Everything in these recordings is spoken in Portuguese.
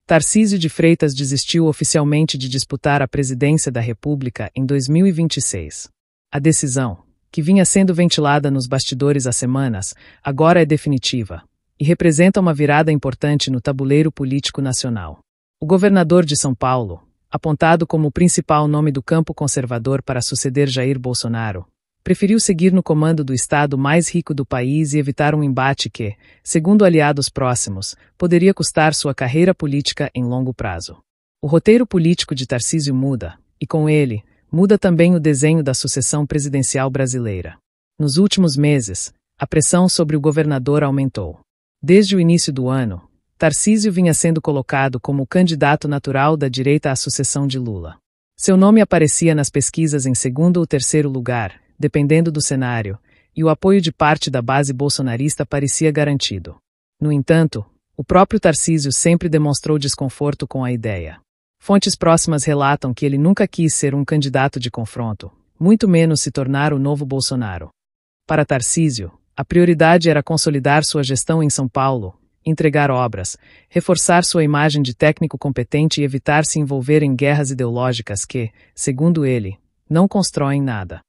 Tarcísio de Freitas desistiu oficialmente de disputar a presidência da República em 2026. A decisão, que vinha sendo ventilada nos bastidores há semanas, agora é definitiva e representa uma virada importante no tabuleiro político nacional. O governador de São Paulo, apontado como o principal nome do campo conservador para suceder Jair Bolsonaro, preferiu seguir no comando do estado mais rico do país e evitar um embate que, segundo aliados próximos, poderia custar sua carreira política em longo prazo. O roteiro político de Tarcísio muda, e com ele, muda também o desenho da sucessão presidencial brasileira. Nos últimos meses, a pressão sobre o governador aumentou. Desde o início do ano, Tarcísio vinha sendo colocado como o candidato natural da direita à sucessão de Lula. Seu nome aparecia nas pesquisas em segundo ou terceiro lugar, dependendo do cenário, e o apoio de parte da base bolsonarista parecia garantido. No entanto, o próprio Tarcísio sempre demonstrou desconforto com a ideia. Fontes próximas relatam que ele nunca quis ser um candidato de confronto, muito menos se tornar o novo Bolsonaro. Para Tarcísio, a prioridade era consolidar sua gestão em São Paulo, entregar obras, reforçar sua imagem de técnico competente e evitar se envolver em guerras ideológicas que, segundo ele, não constroem nada.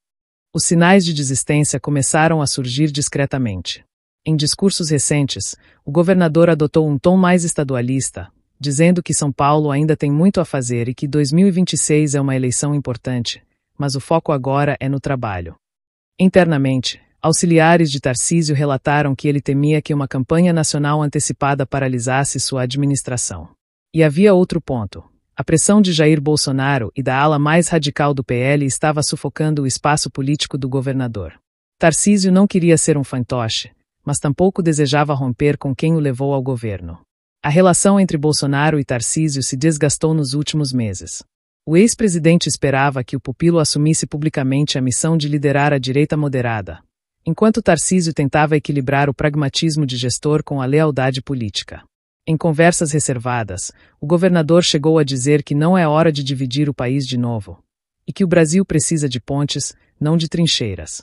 Os sinais de desistência começaram a surgir discretamente. Em discursos recentes, o governador adotou um tom mais estadualista, dizendo que São Paulo ainda tem muito a fazer e que 2026 é uma eleição importante, mas o foco agora é no trabalho. Internamente, auxiliares de Tarcísio relataram que ele temia que uma campanha nacional antecipada paralisasse sua administração. E havia outro ponto. A pressão de Jair Bolsonaro e da ala mais radical do PL estava sufocando o espaço político do governador. Tarcísio não queria ser um fantoche, mas tampouco desejava romper com quem o levou ao governo. A relação entre Bolsonaro e Tarcísio se desgastou nos últimos meses. O ex-presidente esperava que o pupilo assumisse publicamente a missão de liderar a direita moderada, enquanto Tarcísio tentava equilibrar o pragmatismo de gestor com a lealdade política. Em conversas reservadas, o governador chegou a dizer que não é hora de dividir o país de novo, e que o Brasil precisa de pontes, não de trincheiras.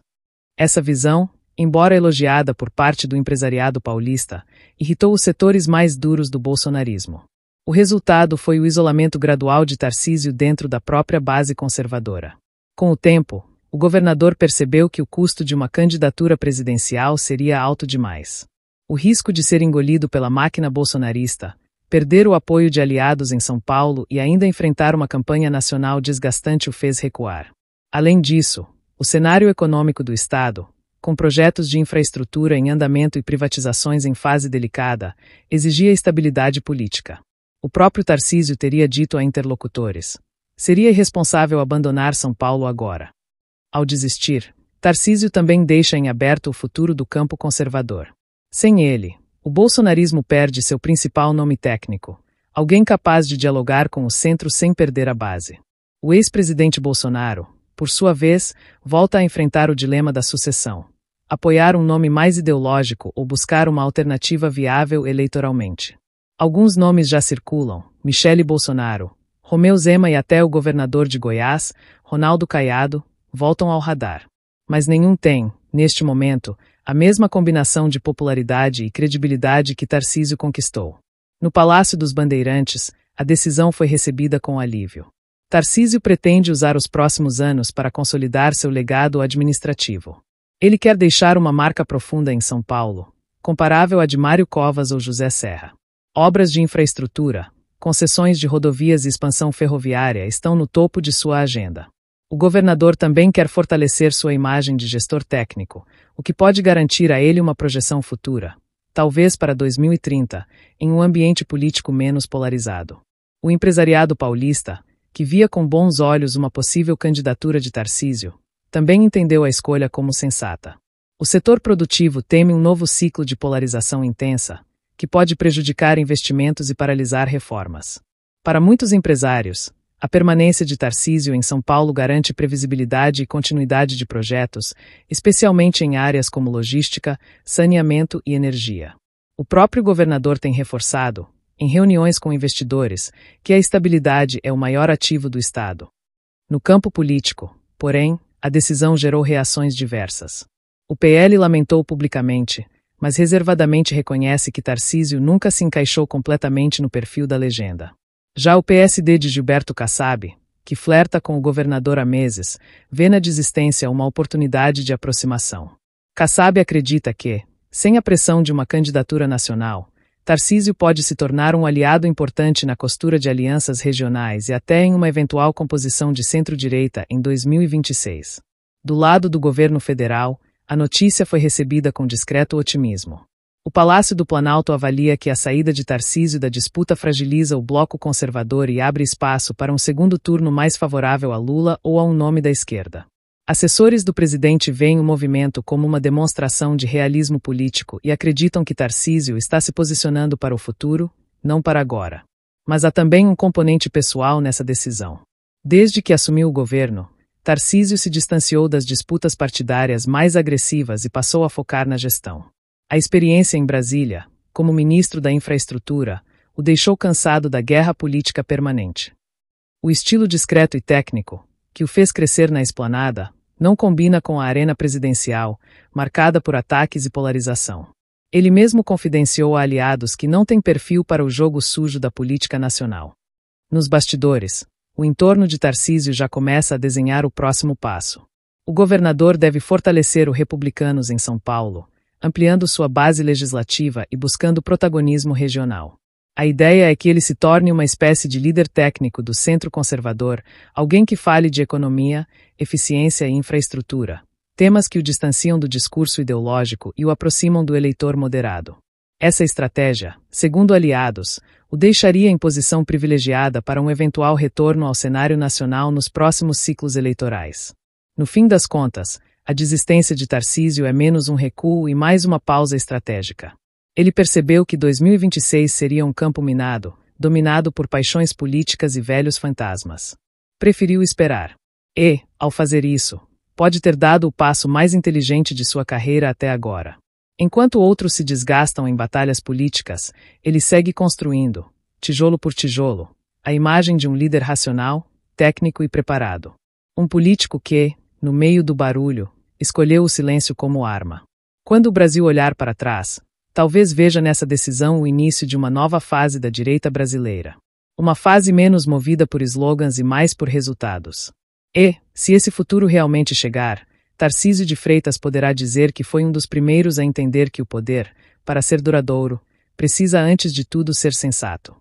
Essa visão, embora elogiada por parte do empresariado paulista, irritou os setores mais duros do bolsonarismo. O resultado foi o isolamento gradual de Tarcísio dentro da própria base conservadora. Com o tempo, o governador percebeu que o custo de uma candidatura presidencial seria alto demais. O risco de ser engolido pela máquina bolsonarista, perder o apoio de aliados em São Paulo e ainda enfrentar uma campanha nacional desgastante o fez recuar. Além disso, o cenário econômico do Estado, com projetos de infraestrutura em andamento e privatizações em fase delicada, exigia estabilidade política. O próprio Tarcísio teria dito a interlocutores: seria irresponsável abandonar São Paulo agora. Ao desistir, Tarcísio também deixa em aberto o futuro do campo conservador. Sem ele, o bolsonarismo perde seu principal nome técnico, alguém capaz de dialogar com o centro sem perder a base. O ex-presidente Bolsonaro, por sua vez, volta a enfrentar o dilema da sucessão: apoiar um nome mais ideológico ou buscar uma alternativa viável eleitoralmente. Alguns nomes já circulam: Michele Bolsonaro, Romeu Zema e até o governador de Goiás, Ronaldo Caiado, voltam ao radar. Mas nenhum tem, neste momento, a mesma combinação de popularidade e credibilidade que Tarcísio conquistou. No Palácio dos Bandeirantes, a decisão foi recebida com alívio. Tarcísio pretende usar os próximos anos para consolidar seu legado administrativo. Ele quer deixar uma marca profunda em São Paulo, comparável à de Mário Covas ou José Serra. Obras de infraestrutura, concessões de rodovias e expansão ferroviária estão no topo de sua agenda. O governador também quer fortalecer sua imagem de gestor técnico, o que pode garantir a ele uma projeção futura, talvez para 2030, em um ambiente político menos polarizado. O empresariado paulista, que via com bons olhos uma possível candidatura de Tarcísio, também entendeu a escolha como sensata. O setor produtivo teme um novo ciclo de polarização intensa, que pode prejudicar investimentos e paralisar reformas. Para muitos empresários, a permanência de Tarcísio em São Paulo garante previsibilidade e continuidade de projetos, especialmente em áreas como logística, saneamento e energia. O próprio governador tem reforçado, em reuniões com investidores, que a estabilidade é o maior ativo do Estado. No campo político, porém, a decisão gerou reações diversas. O PL lamentou publicamente, mas reservadamente reconhece que Tarcísio nunca se encaixou completamente no perfil da legenda. Já o PSD de Gilberto Kassab, que flerta com o governador há meses, vê na desistência uma oportunidade de aproximação. Kassab acredita que, sem a pressão de uma candidatura nacional, Tarcísio pode se tornar um aliado importante na costura de alianças regionais e até em uma eventual composição de centro-direita em 2026. Do lado do governo federal, a notícia foi recebida com discreto otimismo. O Palácio do Planalto avalia que a saída de Tarcísio da disputa fragiliza o bloco conservador e abre espaço para um segundo turno mais favorável a Lula ou a um nome da esquerda. Assessores do presidente veem o movimento como uma demonstração de realismo político e acreditam que Tarcísio está se posicionando para o futuro, não para agora. Mas há também um componente pessoal nessa decisão. Desde que assumiu o governo, Tarcísio se distanciou das disputas partidárias mais agressivas e passou a focar na gestão. A experiência em Brasília, como ministro da Infraestrutura, o deixou cansado da guerra política permanente. O estilo discreto e técnico, que o fez crescer na esplanada, não combina com a arena presidencial, marcada por ataques e polarização. Ele mesmo confidenciou a aliados que não têm perfil para o jogo sujo da política nacional. Nos bastidores, o entorno de Tarcísio já começa a desenhar o próximo passo. O governador deve fortalecer o Republicanos em São Paulo, ampliando sua base legislativa e buscando protagonismo regional. A ideia é que ele se torne uma espécie de líder técnico do centro conservador, alguém que fale de economia, eficiência e infraestrutura, temas que o distanciam do discurso ideológico e o aproximam do eleitor moderado. Essa estratégia, segundo aliados, o deixaria em posição privilegiada para um eventual retorno ao cenário nacional nos próximos ciclos eleitorais. No fim das contas, a desistência de Tarcísio é menos um recuo e mais uma pausa estratégica. Ele percebeu que 2026 seria um campo minado, dominado por paixões políticas e velhos fantasmas. Preferiu esperar. E, ao fazer isso, pode ter dado o passo mais inteligente de sua carreira até agora. Enquanto outros se desgastam em batalhas políticas, ele segue construindo, tijolo por tijolo, a imagem de um líder racional, técnico e preparado. Um político que, no meio do barulho, escolheu o silêncio como arma. Quando o Brasil olhar para trás, talvez veja nessa decisão o início de uma nova fase da direita brasileira. Uma fase menos movida por slogans e mais por resultados. E, se esse futuro realmente chegar, Tarcísio de Freitas poderá dizer que foi um dos primeiros a entender que o poder, para ser duradouro, precisa antes de tudo ser sensato.